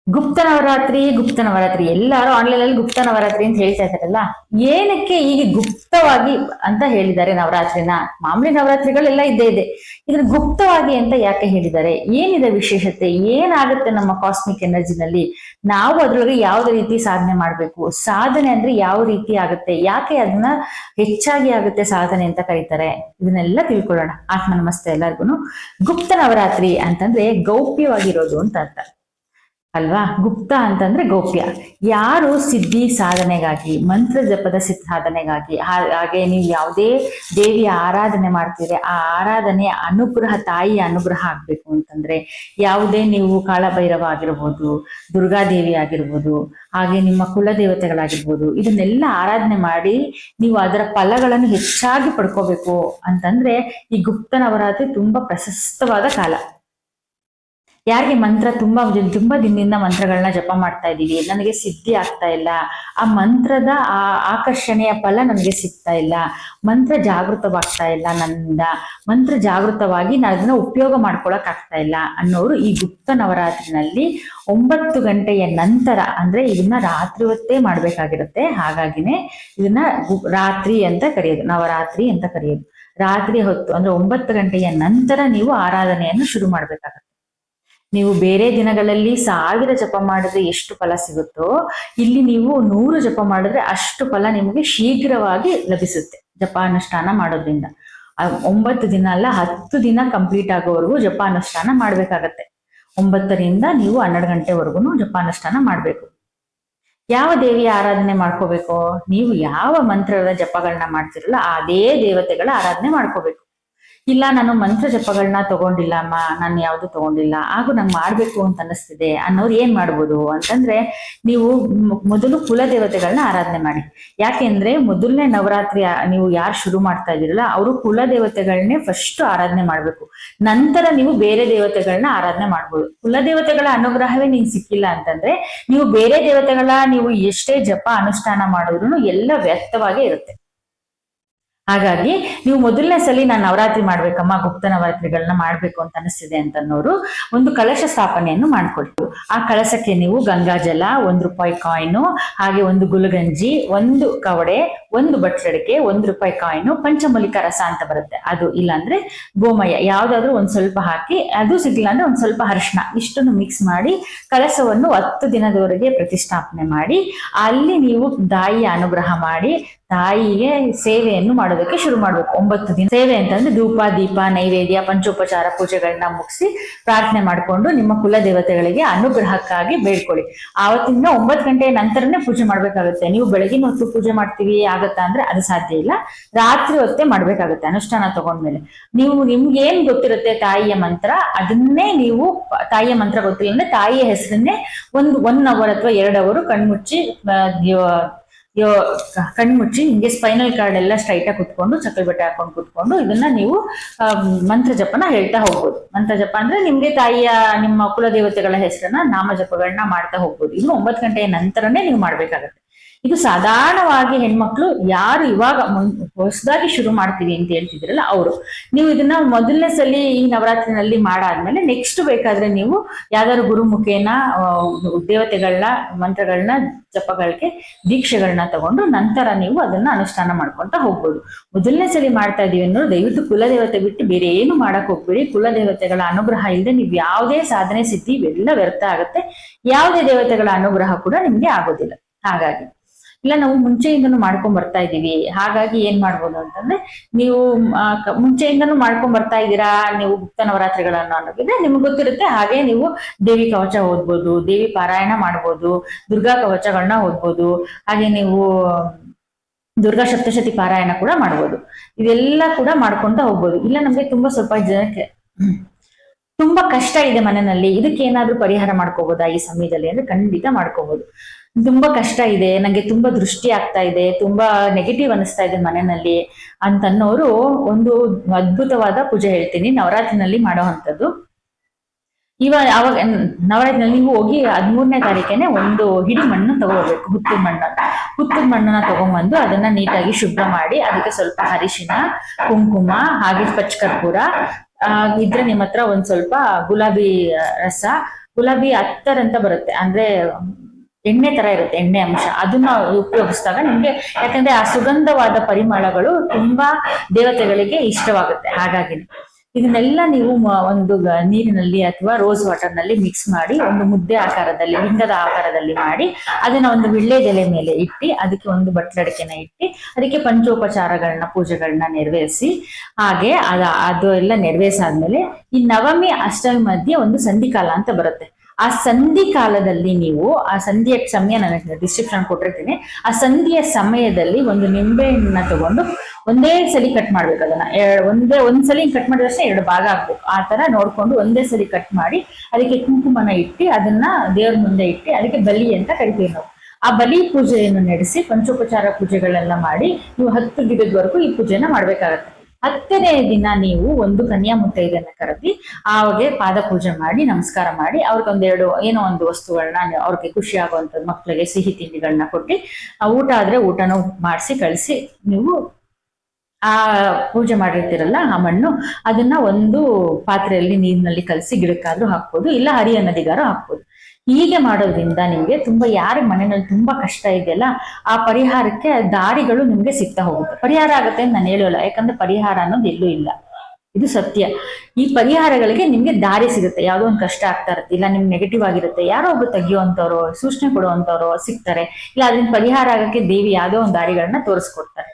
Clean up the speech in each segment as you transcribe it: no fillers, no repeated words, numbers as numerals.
ಗುಪ್ತ ನವರಾತ್ರಿ ಎಲ್ಲಾರು ಆನ್ಲೈನ್ ಅಲ್ಲಿ ಗುಪ್ತ ನವರಾತ್ರಿ ಅಂತ ಹೇಳ್ತಾ ಇದಾರಲ್ಲ. ಏನಕ್ಕೆ ಈಗ ಗುಪ್ತವಾಗಿ ಅಂತ ಹೇಳಿದ್ದಾರೆ ನವರಾತ್ರಿನ? ಮಾಮೂಲಿ ನವರಾತ್ರಿಗಳೆಲ್ಲ ಇದ್ದೇ ಇದೆ, ಇದನ್ನ ಗುಪ್ತವಾಗಿ ಅಂತ ಯಾಕೆ ಹೇಳಿದ್ದಾರೆ? ಏನಿದೆ ವಿಶೇಷತೆ? ಏನಾಗುತ್ತೆ ನಮ್ಮ ಕಾಸ್ಮಿಕ್ ಎನರ್ಜಿನಲ್ಲಿ? ನಾವು ಅದ್ರೊಳಗೆ ಯಾವ್ದೇ ರೀತಿ ಸಾಧನೆ ಮಾಡ್ಬೇಕು? ಸಾಧನೆ ಅಂದ್ರೆ ಯಾವ ರೀತಿ ಆಗುತ್ತೆ? ಯಾಕೆ ಅದನ್ನ ಹೆಚ್ಚಾಗಿ ಆಗುತ್ತೆ ಸಾಧನೆ ಅಂತ ಕರೀತಾರೆ? ಇದನ್ನೆಲ್ಲ ತಿಳ್ಕೊಳ್ಳೋಣ. ಆತ್ಮ ನಮಸ್ತೆ ಎಲ್ಲರಿಗೂ. ಗುಪ್ತ ನವರಾತ್ರಿ ಅಂತಂದ್ರೆ ಗೌಪ್ಯವಾಗಿರೋದು ಅಂತ ಅರ್ಥ ಅಲ್ವಾ? ಗುಪ್ತ ಅಂತಂದ್ರೆ ಗೌಪ್ಯ. ಯಾರು ಸಿದ್ಧಿ ಸಾಧನೆಗಾಗಿ, ಮಂತ್ರ ಜಪದ ಸಾಧನೆಗಾಗಿ, ಹಾಗೆ ನೀವು ಯಾವುದೇ ದೇವಿಯ ಆರಾಧನೆ ಮಾಡ್ತೀರಿ, ಆ ಆರಾಧನೆ ಅನುಗ್ರಹ, ತಾಯಿಯ ಅನುಗ್ರಹ ಆಗ್ಬೇಕು ಅಂತಂದ್ರೆ, ಯಾವುದೇ ನೀವು ಕಾಳಭೈರವ ಆಗಿರ್ಬೋದು, ದುರ್ಗಾದೇವಿ ಆಗಿರ್ಬೋದು, ಹಾಗೆ ನಿಮ್ಮ ಕುಲ ದೇವತೆಗಳಾಗಿರ್ಬೋದು, ಇದನ್ನೆಲ್ಲ ಆರಾಧನೆ ಮಾಡಿ ನೀವು ಅದರ ಫಲಗಳನ್ನು ಹೆಚ್ಚಾಗಿ ಪಡ್ಕೋಬೇಕು ಅಂತಂದ್ರೆ ಈ ಗುಪ್ತ ನವರಾತ್ರಿ ತುಂಬಾ ಪ್ರಶಸ್ತವಾದ ಕಾಲ. ಯಾರಿಗೆ ಮಂತ್ರ ತುಂಬಾ ದಿನದಿಂದ ಮಂತ್ರಗಳನ್ನ ಜಪ ಮಾಡ್ತಾ ಇದ್ದೀವಿ, ನನಗೆ ಸಿದ್ಧಿ ಆಗ್ತಾ ಇಲ್ಲ, ಆ ಮಂತ್ರದ ಆ ಆಕರ್ಷಣೆಯ ಫಲ ನನಗೆ ಸಿಗ್ತಾ ಇಲ್ಲ, ಮಂತ್ರ ಜಾಗೃತವಾಗ್ತಾ ಇಲ್ಲ, ನನ್ನಿಂದ ಮಂತ್ರ ಜಾಗೃತವಾಗಿ ನಾನು ಅದನ್ನ ಉಪಯೋಗ ಮಾಡ್ಕೊಳಕ್ ಆಗ್ತಾ ಇಲ್ಲ ಅನ್ನೋರು ಈ ಗುಪ್ತ ನವರಾತ್ರಿನಲ್ಲಿ 9 ಗಂಟೆಯ ನಂತರ, ಅಂದ್ರೆ ಇದನ್ನ ರಾತ್ರಿ ಹೊತ್ತೇ ಮಾಡ್ಬೇಕಾಗಿರುತ್ತೆ. ಹಾಗಾಗಿನೇ ಇದನ್ನ ರಾತ್ರಿ ಅಂತ ಕರೆಯೋದು, ನವರಾತ್ರಿ ಅಂತ ಕರೆಯೋದು. ರಾತ್ರಿ ಹೊತ್ತು ಅಂದ್ರೆ 9 ಗಂಟೆಯ ನಂತರ ನೀವು ಆರಾಧನೆಯನ್ನು ಶುರು ಮಾಡ್ಬೇಕಾಗತ್ತೆ. ನೀವು ಬೇರೆ ದಿನಗಳಲ್ಲಿ 1000 ಜಪ ಮಾಡಿದ್ರೆ ಎಷ್ಟು ಫಲ ಸಿಗುತ್ತೋ, ಇಲ್ಲಿ ನೀವು 100 ಜಪ ಮಾಡಿದ್ರೆ ಅಷ್ಟು ಫಲ ನಿಮಗೆ ಶೀಘ್ರವಾಗಿ ಲಭಿಸುತ್ತೆ ಜಪಾನುಷ್ಠಾನ ಮಾಡೋದ್ರಿಂದ. 9 ದಿನ ಅಲ್ಲ, 10 ದಿನ ಕಂಪ್ಲೀಟ್ ಆಗೋವರೆಗೂ ಜಪಾನುಷ್ಠಾನ ಮಾಡ್ಬೇಕಾಗತ್ತೆ. 9ರಿಂದ ನೀವು 12 ಗಂಟೆವರೆಗೂ ಜಪಾನುಷ್ಠಾನ ಮಾಡ್ಬೇಕು. ಯಾವ ದೇವಿಯ ಆರಾಧನೆ ಮಾಡ್ಕೋಬೇಕು? ನೀವು ಯಾವ ಮಂತ್ರದ ಜಪಗಳನ್ನ ಮಾಡ್ತಿರಲ್ಲ ಅದೇ ದೇವತೆಗಳ ಆರಾಧನೆ ಮಾಡ್ಕೋಬೇಕು. ಇಲ್ಲ, ನಾನು ಮಂತ್ರ ಜಪಗಳನ್ನ ತಗೊಂಡಿಲ್ಲ ಅಮ್ಮ, ನಾನು ಯಾವ್ದು ತಗೊಂಡಿಲ್ಲ, ಹಾಗೂ ನಂಗೆ ಮಾಡ್ಬೇಕು ಅಂತ ಅನಿಸ್ತಿದೆ ಅನ್ನೋರು ಏನ್ ಮಾಡ್ಬೋದು ಅಂತಂದ್ರೆ, ನೀವು ಮೊದಲು ಕುಲ ದೇವತೆಗಳನ್ನ ಆರಾಧನೆ ಮಾಡಿ. ಯಾಕೆಂದ್ರೆ ಮೊದಲನೇ ನವರಾತ್ರಿ ನೀವು ಯಾರು ಶುರು ಮಾಡ್ತಾ ಇದ್ದೀರಲ್ಲ ಅವರು ಕುಲ ದೇವತೆಗಳನ್ನೇ ಫಸ್ಟ್ ಆರಾಧನೆ ಮಾಡ್ಬೇಕು. ನಂತರ ನೀವು ಬೇರೆ ದೇವತೆಗಳನ್ನ ಆರಾಧನೆ ಮಾಡ್ಬೋದು. ಕುಲ ದೇವತೆಗಳ ಅನುಗ್ರಹವೇ ನಿಂಗೆ ಸಿಕ್ಕಿಲ್ಲ ಅಂತಂದ್ರೆ ನೀವು ಬೇರೆ ದೇವತೆಗಳ ನೀವು ಎಷ್ಟೇ ಜಪ ಅನುಷ್ಠಾನ ಮಾಡಿದ್ರು ಎಲ್ಲ ವ್ಯರ್ಥವಾಗೇ ಇರುತ್ತೆ. ಹಾಗಾಗಿ ನೀವು ಮೊದಲನೇ ಸಲ ನಾನು ನವರಾತ್ರಿ ಮಾಡ್ಬೇಕಮ್ಮ, ಗುಪ್ತ ನವರಾತ್ರಿಗಳನ್ನ ಮಾಡ್ಬೇಕು ಅಂತ ಅನಿಸ್ತಿದೆ ಅಂತನ್ನೋರು ಒಂದು ಕಳಶ ಸ್ಥಾಪನೆಯನ್ನು ಮಾಡ್ಕೊಳ್ಳಿ. ಆ ಕಳಶಕ್ಕೆ ನೀವು ಗಂಗಾಜಲ, ₹1 ಕಾಯಿನು, ಹಾಗೆ ಒಂದು ಗುಲಗಂಜಿ, ಒಂದು ಕವಡೆ, ಒಂದು ಬಟ್ಲಡಿಕೆ, ₹1 ಕಾಯಿನು, ಪಂಚಮೂಲಿಕ ರಸ ಅಂತ ಬರುತ್ತೆ ಅದು, ಇಲ್ಲಾಂದ್ರೆ ಗೋಮಯ, ಯಾವ್ದಾದ್ರು ಒಂದ್ ಸ್ವಲ್ಪ ಹಾಕಿ, ಅದು ಸಿಗ್ಲಿಲ್ಲ ಅಂದ್ರೆ ಒಂದ್ ಸ್ವಲ್ಪ ಅರಿಶಿನ, ಇಷ್ಟನ್ನು ಮಿಕ್ಸ್ ಮಾಡಿ ಕಳಶವನ್ನು 10 ದಿನದವರೆಗೆ ಪ್ರತಿಷ್ಠಾಪನೆ ಮಾಡಿ, ಅಲ್ಲಿ ನೀವು ತಾಯಿಯ ಅನುಗ್ರಹ ಮಾಡಿ ತಾಯಿಗೆ ಸೇವೆಯನ್ನು ಮಾಡೋದಕ್ಕೆ ಶುರು ಮಾಡ್ಬೇಕು. 9 ದಿನ ಸೇವೆ ಅಂತಂದ್ರೆ ಧೂಪ, ದೀಪ, ನೈವೇದ್ಯ, ಪಂಚೋಪಚಾರ ಪೂಜೆಗಳನ್ನ ಮುಗಿಸಿ ಪ್ರಾರ್ಥನೆ ಮಾಡ್ಕೊಂಡು ನಿಮ್ಮ ಕುಲ ದೇವತೆಗಳಿಗೆ ಅನುಗ್ರಹಕ್ಕಾಗಿ ಬೇಡ್ಕೊಳ್ಳಿ. ಆವತ್ತಿಂದ 9 ಗಂಟೆಯ ನಂತರನೇ ಪೂಜೆ ಮಾಡ್ಬೇಕಾಗುತ್ತೆ. ನೀವು ಬೆಳಗಿನ ಹೊತ್ತು ಪೂಜೆ ಮಾಡ್ತೀವಿ ಆಗತ್ತಾ ಅಂದ್ರೆ ಅದು ಸಾಧ್ಯ ಇಲ್ಲ, ರಾತ್ರಿ ಹೊತ್ತೇ ಮಾಡ್ಬೇಕಾಗುತ್ತೆ ಅನುಷ್ಠಾನ ತಗೊಂಡ್ಮೇಲೆ. ನೀವು ನಿಮ್ಗೆ ಏನ್ ಗೊತ್ತಿರುತ್ತೆ ತಾಯಿಯ ಮಂತ್ರ, ಅದನ್ನೇ ನೀವು, ತಾಯಿಯ ಮಂತ್ರ ಗೊತ್ತಿಲ್ಲ ಅಂದ್ರೆ ತಾಯಿಯ ಹೆಸರನ್ನೇ ಒಂದು 1 ಅವರ್ ಅಥವಾ 2 ಅವರ್ ಕಣ್ಮುಚ್ಚಿ ಕಣ್ಮುಚ್ಚಿ ಹಿಂಗೆ ಸ್ಪೈನಲ್ ಕಾರ್ಡ್ ಎಲ್ಲ ಸ್ಟ್ರೈಟ್ ಆಗಿ ಕುತ್ಕೊಂಡು, ಚಕ್ಕಲ್ ಬಟ್ಟೆ ಹಾಕೊಂಡು ಕುತ್ಕೊಂಡು ಇದನ್ನ ನೀವು ಮಂತ್ರ ಜಪನ ಹೇಳ್ತಾ ಹೋಗ್ಬೋದು. ಮಂತ್ರ ಜಪ ಅಂದ್ರೆ ನಿಮ್ಗೆ ತಾಯಿಯ, ನಿಮ್ಮ ಕುಲ ದೇವತೆಗಳ ಹೆಸರನ್ನ ನಾಮ ಜಪಗಳನ್ನ ಮಾಡ್ತಾ ಹೋಗ್ಬೋದು. ಇದು 9 ಗಂಟೆಯ ನಂತರನೇ ನೀವು ಮಾಡ್ಬೇಕಾಗತ್ತೆ. ಇದು ಸಾಧಾರಣವಾಗಿ ಹೆಣ್ಮಕ್ಳು ಯಾರು ಇವಾಗ ಹೊಸದಾಗಿ ಶುರು ಮಾಡ್ತೀವಿ ಅಂತ ಹೇಳ್ತಿದ್ರಲ್ಲ ಅವರು, ನೀವು ಇದನ್ನ ಮೊದಲನೇ ಸಲ ಈ ನವರಾತ್ರಿನಲ್ಲಿ ಮಾಡಾದ್ಮೇಲೆ ನೆಕ್ಸ್ಟ್ ಬೇಕಾದ್ರೆ ನೀವು ಯಾವ್ದಾದ್ರು ಗುರು ಮುಖೇನ ದೇವತೆಗಳನ್ನ ಮಂತ್ರಗಳನ್ನ ಜಪಗಳಿಗೆ ದೀಕ್ಷೆಗಳನ್ನ ತಗೊಂಡು ನಂತರ ನೀವು ಅದನ್ನ ಅನುಷ್ಠಾನ ಮಾಡ್ಕೊಂತ ಹೋಗ್ಬೋದು. ಮೊದಲನೇ ಸಲ ಮಾಡ್ತಾ ಇದೀವಿ ಅನ್ನೋರು ದಯವಿಟ್ಟು ಕುಲದೇವತೆ ಬಿಟ್ಟು ಬೇರೆ ಏನು ಮಾಡಕ್ ಹೋಗ್ಬೇಡಿ. ಕುಲದೇವತೆಗಳ ಅನುಗ್ರಹ ಇಲ್ಲದೆ ನೀವು ಯಾವುದೇ ಸಾಧನೆ ಸಿದ್ಧಿ ಇವೆಲ್ಲ ವ್ಯರ್ಥ ಆಗುತ್ತೆ. ಯಾವುದೇ ದೇವತೆಗಳ ಅನುಗ್ರಹ ಕೂಡ ನಿಮ್ಗೆ ಆಗೋದಿಲ್ಲ. ಹಾಗಾಗಿ ಇಲ್ಲ, ನಾವು ಮುಂಚೆಯಿಂದನೂ ಮಾಡ್ಕೊಂಡ್ ಬರ್ತಾ ಇದೀವಿ, ಹಾಗಾಗಿ ಏನ್ ಮಾಡ್ಬೋದು ಅಂತಂದ್ರೆ, ನೀವು ಮುಂಚೆಯಿಂದನೂ ಮಾಡ್ಕೊಂಡ್ ಬರ್ತಾ ಇದ್ದೀರಾ ನೀವು ಗುಪ್ತ ನವರಾತ್ರಿಗಳನ್ನು ಅನ್ನೋದಿದ್ರೆ ನಿಮ್ಗೆ ಗೊತ್ತಿರುತ್ತೆ. ಹಾಗೆ ನೀವು ದೇವಿ ಕವಚ ಓದ್ಬೋದು, ದೇವಿ ಪಾರಾಯಣ ಮಾಡ್ಬೋದು, ದುರ್ಗಾ ಕವಚಗಳನ್ನ ಓದ್ಬೋದು, ಹಾಗೆ ನೀವು ದುರ್ಗಾ ಸಪ್ತಶತಿ ಪಾರಾಯಣ ಕೂಡ ಮಾಡ್ಬೋದು. ಇದೆಲ್ಲ ಕೂಡ ಮಾಡ್ಕೊಂತ ಹೋಗ್ಬೋದು. ಇಲ್ಲ ನಮ್ಗೆ ಸ್ವಲ್ಪ ಜನಕ್ಕೆ ತುಂಬಾ ಕಷ್ಟ ಇದೆ ಮನೆಯಲ್ಲಿ, ಇದಕ್ಕೆ ಏನಾದ್ರೂ ಪರಿಹಾರ ಮಾಡ್ಕೋಬಹುದಾ ಈ ಸಮಯದಲ್ಲಿ ಅಂದ್ರೆ ಖಂಡಿತ ಮಾಡ್ಕೋಬಹುದು. ತುಂಬಾ ಕಷ್ಟ ಇದೆ, ನಂಗೆ ತುಂಬಾ ದೃಷ್ಟಿ ಆಗ್ತಾ ಇದೆ, ತುಂಬಾ ನೆಗೆಟಿವ್ ಅನಿಸ್ತಾ ಇದೆ ಮನೆಯಲ್ಲಿ ಅಂತನ್ನೋರು ಒಂದು ಅದ್ಭುತವಾದ ಪೂಜೆ ಹೇಳ್ತೀನಿ ನವರಾತ್ರಿನಲ್ಲಿ ಮಾಡೋ ಅಂಥದ್ದು. ಅವಾಗ ನವರಾತ್ರಿನಲ್ಲಿ ನೀವು ಹೋಗಿ 13ನೇ ತಾರೀಕೇನೆ ಒಂದು ಹಿಡಿ ಮಣ್ಣು ತಗೋಬೇಕು, ಹುತ್ತದ ಮಣ್ಣನ್ನ ತಗೊಂಡ್ಬಂದು ಅದನ್ನ ನೀಟಾಗಿ ಶುಭ್ರ ಮಾಡಿ, ಅದಕ್ಕೆ ಸ್ವಲ್ಪ ಅರಿಶಿನ, ಕುಂಕುಮ, ಹಾಗೆ ಪಚ್ಚಕರ್ಪೂರ ಇದ್ರೆ ನಿಮ್ಮ ಹತ್ರ ಒಂದ್ ಸ್ವಲ್ಪ ಗುಲಾಬಿ ರಸ, ಗುಲಾಬಿ ಅತ್ತರ್ ಅಂತ ಬರುತ್ತೆ, ಅಂದ್ರೆ ಎಣ್ಣೆ ತರ ಇರುತ್ತೆ, ಎಣ್ಣೆ ಅಂಶ. ಅದನ್ನ ಉಪಯೋಗಿಸಿದಾಗ ನಿಮ್ಗೆ, ಯಾಕಂದ್ರೆ ಆ ಸುಗಂಧವಾದ ಪರಿಮಳಗಳು ತುಂಬಾ ದೇವತೆಗಳಿಗೆ ಇಷ್ಟವಾಗುತ್ತೆ. ಹಾಗಾಗಿ ಇದನ್ನೆಲ್ಲ ನೀವು ಒಂದು ನೀರಿನಲ್ಲಿ ಅಥವಾ ರೋಸ್ ವಾಟರ್ ನಲ್ಲಿ ಮಿಕ್ಸ್ ಮಾಡಿ ಒಂದು ಮುದ್ದೆ ಆಕಾರದಲ್ಲಿ, ಲಿಂಗದ ಆಕಾರದಲ್ಲಿ ಮಾಡಿ ಅದನ್ನ ಒಂದು ವಿಳ್ಳೆದೆಲೆ ಮೇಲೆ ಇಟ್ಟು ಅದಕ್ಕೆ ಒಂದು ಬಟ್ಲಡಿಕೆನ ಇಟ್ಟು ಅದಕ್ಕೆ ಪಂಚೋಪಚಾರಗಳನ್ನ, ಪೂಜೆಗಳನ್ನ ನೆರವೇರಿಸಿ, ಹಾಗೆ ಅದು ಎಲ್ಲ ನೆರವೇರಿಸಾದ್ಮೇಲೆ ಈ ನವಮಿ ಅಷ್ಟಮಿ ಮಧ್ಯೆ ಒಂದು ಸಂಧಿಕಾಲ ಅಂತ ಬರುತ್ತೆ. ಆ ಸಂಧಿ ಕಾಲದಲ್ಲಿ ನೀವು, ಆ ಸಂಧಿಯ ಸಮಯ ನನಗೆ ಡಿಸ್ಕ್ರಿಪ್ಷನ್ ಕೊಟ್ಟಿರ್ತೀನಿ, ಆ ಸಂಧಿಯ ಸಮಯದಲ್ಲಿ ಒಂದು ನಿಂಬೆ ಹಣ್ಣನ್ನ ತಗೊಂಡು ಒಂದೇ ಸಲಿ ಕಟ್ ಮಾಡ್ಬೇಕು. ಅದನ್ನ ಒಂದ್ಸಲಿ ಕಟ್ ಮಾಡಿದಷ್ಟೇ 2 ಭಾಗ ಆಗ್ಬೇಕು. ಆ ತರ ನೋಡ್ಕೊಂಡು ಒಂದೇ ಸಲಿ ಕಟ್ ಮಾಡಿ ಅದಕ್ಕೆ ಕುಂಕುಮನ ಇಟ್ಟು ಅದನ್ನ ದೇವ್ರ ಮುಂದೆ ಇಟ್ಟು ಅದಕ್ಕೆ ಬಲಿ ಅಂತ ಕರಿತೀವಿ ನಾವು. ಆ ಬಲಿ ಪೂಜೆಯನ್ನು ನಡೆಸಿ ಪಂಚೋಪಚಾರ ಪೂಜೆಗಳೆಲ್ಲ ಮಾಡಿ ನೀವು 10 ಗಿಡದವರೆಗೂ ಈ ಪೂಜೆನ ಮಾಡ್ಬೇಕಾಗತ್ತೆ. 10ನೇ ದಿನ ನೀವು ಒಂದು ಕನ್ಯಾ ಮುತ್ತೈದೆಯನ್ನ ಕರೆದಿ ಅವಾಗೆ ಪಾದ ಪೂಜೆ ಮಾಡಿ ನಮಸ್ಕಾರ ಮಾಡಿ ಅವ್ರಿಗೊಂದೆರಡು ಏನೋ ಒಂದು ವಸ್ತುಗಳನ್ನ, ಅವ್ರಿಗೆ ಖುಷಿ ಆಗುವಂಥದ್ದು, ಮಕ್ಕಳಿಗೆ ಸಿಹಿ ತಿಂಡಿಗಳನ್ನ ಕೊಟ್ಟು, ಊಟ ಆದ್ರೆ ಊಟನೂ ಮಾಡಿಸಿ ಕಳಿಸಿ, ನೀವು ಆ ಪೂಜೆ ಮಾಡಿರ್ತೀರಲ್ಲ ಆ ಮಣ್ಣು ಅದನ್ನ ಒಂದು ಪಾತ್ರೆಯಲ್ಲಿ ನೀರಿನಲ್ಲಿ ಕಲಸಿ ಗಿಡಕ್ಕಾದ್ರೂ ಹಾಕ್ಬೋದು, ಇಲ್ಲ ಹರಿಯ ನದಿಗಾರು ಹಾಕ್ಬೋದು. ಹೀಗೆ ಮಾಡೋದ್ರಿಂದ ನಿಮ್ಗೆ ತುಂಬಾ, ಯಾರ ಮನೆಯಲ್ಲಿ ತುಂಬಾ ಕಷ್ಟ ಇದೆಯಲ್ಲ ಆ ಪರಿಹಾರಕ್ಕೆ ದಾರಿಗಳು ನಿಮ್ಗೆ ಸಿಗ್ತಾ ಹೋಗುತ್ತೆ. ಪರಿಹಾರ ಆಗುತ್ತೆ ಅಂತ ನಾನು ಹೇಳೋಲ್ಲ, ಯಾಕಂದ್ರೆ ಪರಿಹಾರ ಅನ್ನೋದು ಎಲ್ಲೂ ಇಲ್ಲ, ಇದು ಸತ್ಯ. ಈ ಪರಿಹಾರಗಳಿಗೆ ನಿಮ್ಗೆ ದಾರಿ ಸಿಗುತ್ತೆ. ಯಾವ್ದೋ ಒಂದು ಕಷ್ಟ ಆಗ್ತಾ ಇರುತ್ತೆ, ಇಲ್ಲ ನಿಮ್ಗೆ ನೆಗೆಟಿವ್ ಆಗಿರುತ್ತೆ, ಯಾರೋ ಒಬ್ರು ತೆಗಿಯುವಂತವ್ರು, ಸೂಚನೆ ಕೊಡುವಂತವ್ರು ಸಿಗ್ತಾರೆ, ಇಲ್ಲ ಅದನ್ನ ಪರಿಹಾರ ಆಗಕ್ಕೆ ದೇವಿ ಯಾವ್ದೋ ಒಂದು ದಾರಿಗಳನ್ನ ತೋರಿಸ್ಕೊಡ್ತಾರೆ.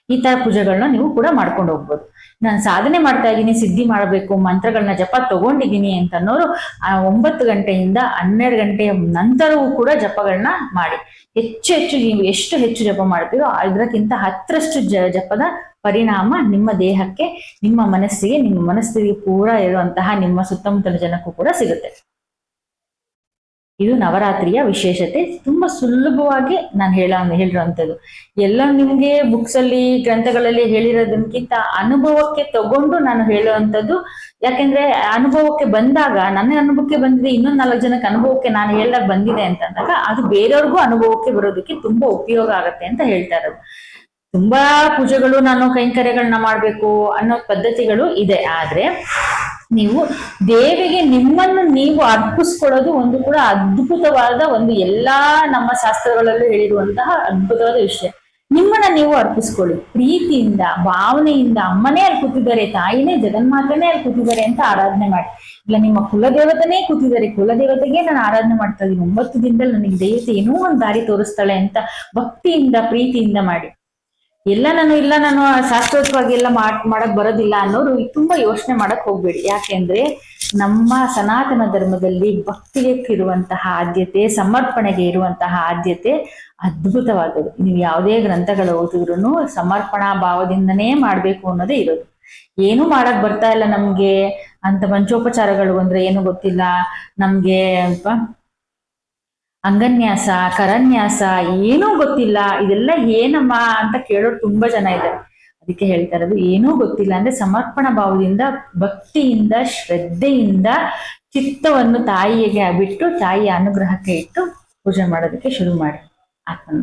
ಈ ತರ ಪೂಜೆಗಳನ್ನ ನೀವು ಕೂಡ ಮಾಡ್ಕೊಂಡು ಹೋಗ್ಬೋದು. ನಾನು ಸಾಧನೆ ಮಾಡ್ತಾ ಇದ್ದೀನಿ, ಸಿದ್ಧಿ ಮಾಡಬೇಕು, ಮಂತ್ರಗಳನ್ನ ಜಪ ತಗೊಂಡಿದ್ದೀನಿ ಅಂತ ಅನ್ನೋರು 9 ಗಂಟೆಯಿಂದ 12 ಗಂಟೆಯ ನಂತರವೂ ಕೂಡ ಜಪಗಳನ್ನ ಮಾಡಿ. ಹೆಚ್ಚು ನೀವು ಎಷ್ಟು ಹೆಚ್ಚು ಜಪ ಮಾಡ್ತೀರೋ ಅದಕ್ಕಿಂತ 10ರಷ್ಟು ಜಪದ ಪರಿಣಾಮ ನಿಮ್ಮ ದೇಹಕ್ಕೆ, ನಿಮ್ಮ ಮನಸ್ಸಿಗೆ ಪೂರ ಇರುವಂತಹ ನಿಮ್ಮ ಸುತ್ತಮುತ್ತಲ ಜನಕ್ಕೂ ಕೂಡ ಸಿಗುತ್ತೆ. ಇದು ನವರಾತ್ರಿಯ ವಿಶೇಷತೆ. ತುಂಬಾ ಸುಲಭವಾಗಿ ನಾನು ಹೇಳಿರುವಂಥದ್ದು. ಎಲ್ಲ ನಿಮ್ಗೆ ಬುಕ್ಸ್ ಅಲ್ಲಿ, ಗ್ರಂಥಗಳಲ್ಲಿ ಹೇಳಿರೋದಕ್ಕಿಂತ ಅನುಭವಕ್ಕೆ ತಗೊಂಡು ನಾನು ಹೇಳುವಂಥದ್ದು. ಯಾಕೆಂದ್ರೆ ಅನುಭವಕ್ಕೆ ಬಂದಾಗ, ನನ್ನ ಅನುಭವಕ್ಕೆ ಬಂದಿದೆ, ಇನ್ನೊಂದು 4 ಜನಕ್ಕೆ ಅನುಭವಕ್ಕೆ ನಾನು ಹೇಳ್ದಾಗ ಬಂದಿದೆ ಅಂತಂದಾಗ ಅದು ಬೇರೆಯವ್ರಿಗೂ ಅನುಭವಕ್ಕೆ ಬರೋದಕ್ಕೆ ತುಂಬಾ ಉಪಯೋಗ ಆಗತ್ತೆ ಅಂತ ಹೇಳ್ತಾ ಇರೋದು. ತುಂಬಾ ಪೂಜೆಗಳು, ನಾನು ಕೈಂಕರ್ಯಗಳನ್ನ ಮಾಡ್ಬೇಕು ಅನ್ನೋ ಪದ್ಧತಿಗಳು ಇದೆ. ಆದ್ರೆ ನೀವು ದೇವಿಗೆ ನಿಮ್ಮನ್ನು ನೀವು ಅರ್ಪಿಸ್ಕೊಳ್ಳೋದು ಒಂದು ಕೂಡ ಅದ್ಭುತವಾದ ಒಂದು, ಎಲ್ಲಾ ನಮ್ಮ ಶಾಸ್ತ್ರಗಳಲ್ಲೂ ಹೇಳಿರುವಂತಹ ಅದ್ಭುತವಾದ ವಿಷಯ. ನಿಮ್ಮನ್ನ ನೀವು ಅರ್ಪಿಸ್ಕೊಳ್ಳಿ ಪ್ರೀತಿಯಿಂದ, ಭಾವನೆಯಿಂದ. ಅಮ್ಮನೇ ಅಲ್ಲಿ ಕೂತಿದ್ದಾರೆ, ತಾಯಿನೇ, ಜಗನ್ಮಾತನೇ ಅಲ್ಲಿ ಕೂತಿದ್ದಾರೆ ಅಂತ ಆರಾಧನೆ ಮಾಡಿ. ಇಲ್ಲ ನಿಮ್ಮ ಕುಲದೇವತನೇ ಕೂತಿದ್ದಾರೆ, ಕುಲದೇವತೆಗೆ ನಾನು ಆರಾಧನೆ ಮಾಡ್ತಾ ಇದ್ದೀನಿ, 9 ದಿನದಲ್ಲಿ ನನಗೆ ದೇವತೆ ಏನೋ ಒಂದು ದಾರಿ ತೋರಿಸ್ತಾಳೆ ಅಂತ ಭಕ್ತಿಯಿಂದ, ಪ್ರೀತಿಯಿಂದ ಮಾಡಿ. ನಾನು ಶಾಸ್ತ್ರೋಕ್ತವಾಗಿ ಎಲ್ಲ ಮಾಡಕ್ ಬರೋದಿಲ್ಲ ಅನ್ನೋರು ತುಂಬಾ ಯೋಚನೆ ಮಾಡಕ್ ಹೋಗ್ಬೇಡಿ. ಯಾಕೆಂದ್ರೆ ನಮ್ಮ ಸನಾತನ ಧರ್ಮದಲ್ಲಿ ಭಕ್ತಿಗೆ ಇರುವಂತಹ ಆದ್ಯತೆ, ಸಮರ್ಪಣೆಗೆ ಇರುವಂತಹ ಆದ್ಯತೆ ಅದ್ಭುತವಾದದ್ದು. ನೀವು ಯಾವುದೇ ಗ್ರಂಥಗಳು ಓದಿದ್ರು ಸಮರ್ಪಣಾ ಭಾವದಿಂದನೇ ಮಾಡ್ಬೇಕು ಅನ್ನೋದೇ ಇರೋದು. ಏನು ಮಾಡಕ್ ಬರ್ತಾ ಇಲ್ಲ ನಮ್ಗೆ ಅಂತ ಪಂಚೋಪಚಾರಗಳು ಅಂದ್ರೆ ಏನು ಗೊತ್ತಿಲ್ಲ ನಮ್ಗೆ, ಅಂಗನ್ಯಾಸ, ಕರನ್ಯಾಸ ಏನೂ ಗೊತ್ತಿಲ್ಲ, ಇದೆಲ್ಲ ಏನಮ್ಮ ಅಂತ ಕೇಳೋರು ತುಂಬಾ ಜನ ಇದ್ದಾರೆ. ಅದಕ್ಕೆ ಹೇಳ್ತಾ ಇರೋದು, ಏನೂ ಗೊತ್ತಿಲ್ಲ ಅಂದ್ರೆ ಸಮರ್ಪಣಾ ಭಾವದಿಂದ, ಭಕ್ತಿಯಿಂದ, ಶ್ರದ್ಧೆಯಿಂದ ಚಿತ್ತವನ್ನು ತಾಯಿಗೆ ಬಿಟ್ಟು, ತಾಯಿಯ ಅನುಗ್ರಹಕ್ಕೆ ಇಟ್ಟು ಪೂಜೆ ಮಾಡೋದಕ್ಕೆ ಶುರು ಮಾಡಿ. ಆತ್ಮ